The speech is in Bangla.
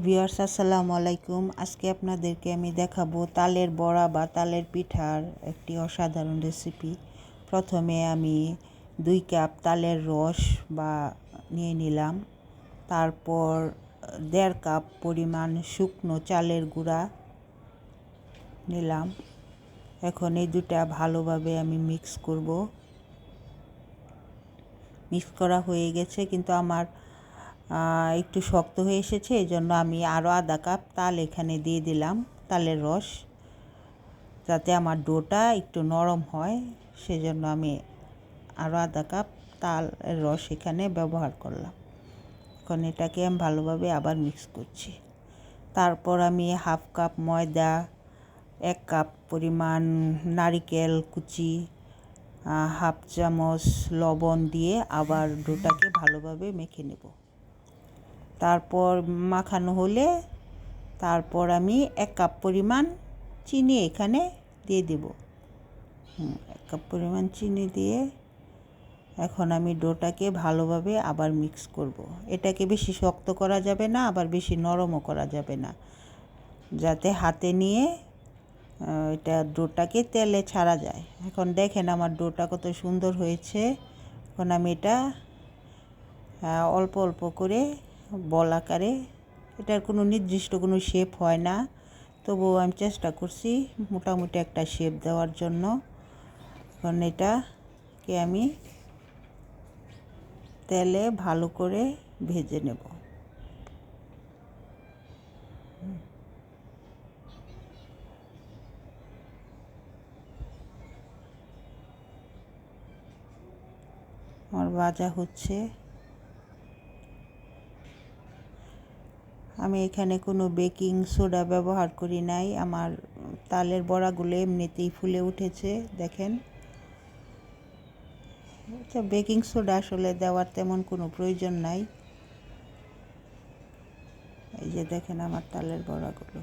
ভিউয়ার্স আসসালামু আলাইকুম। আজকে আপনাদেরকে আমি দেখাবো তালের বড়া বা তালের পিঠার একটি অসাধারণ রেসিপি। প্রথমে আমি 2 কাপ তালের রস বা নিয়ে নিলাম। তারপর 1.5 কাপ পরিমাণ শুকনো চালের গুঁড়া নিলাম। এখন এই দুটা ভালোভাবে আমি মিক্স করব। মিক্স করা হয়ে গেছে, কিন্তু আমার একটু শক্ত হয়ে এসেছে, এই জন্য আমি আরও আধা কাপ তাল এখানে দিয়ে দিলাম, তালের রস, যাতে আমার ডোটা একটু নরম হয়। সেজন্য আমি আরও আধা কাপ তালের রস এখানে ব্যবহার করলাম। এখন এটাকে আমি ভালোভাবে আবার মিক্স করছি। তারপর আমি 1/2 কাপ ময়দা, 1 কাপ পরিমাণ নারিকেল কুচি, 1/2 চামচ লবণ দিয়ে আবার ডোটাকে ভালোভাবে মেখে নেব। তারপর মাখানো হলে তারপর আমি 1 কাপ পরিমাণ চিনি এখানে দিয়ে দেব। 1 কাপ পরিমাণ চিনি দিয়ে এখন আমি ডোটাকে ভালোভাবে আবার মিক্স করব। এটাকে বেশি শক্ত করা যাবে না, আবার বেশি নরমও করা যাবে না, যাতে হাতে নিয়ে এটা ডোটাকে তেলে ছাড়া যায়। এখন দেখেন আমার ডোটা কত সুন্দর হয়েছে। এখন আমি এটা অল্প অল্প করে বল আকারে, এটার কোনো নির্দিষ্ট কোনো শেপ হয় না, তবুও আমি চেষ্টা করছি মোটামুটি একটা শেপ দেওয়ার জন্য। এখন এটাকে আমি তেলে ভালো করে ভেজে নেব। আমার ভাজা হচ্ছে। আমি এখানে কোনো বেকিং সোডা ব্যবহার করি নাই। আমার তালের বড়াগুলো এমনিতেই ফুলে উঠেছে, দেখেন। বেকিং সোডা আসলে দেওয়ার তেমন কোনো প্রয়োজন নাই। এই যে দেখেন আমার তালের বড়াগুলো।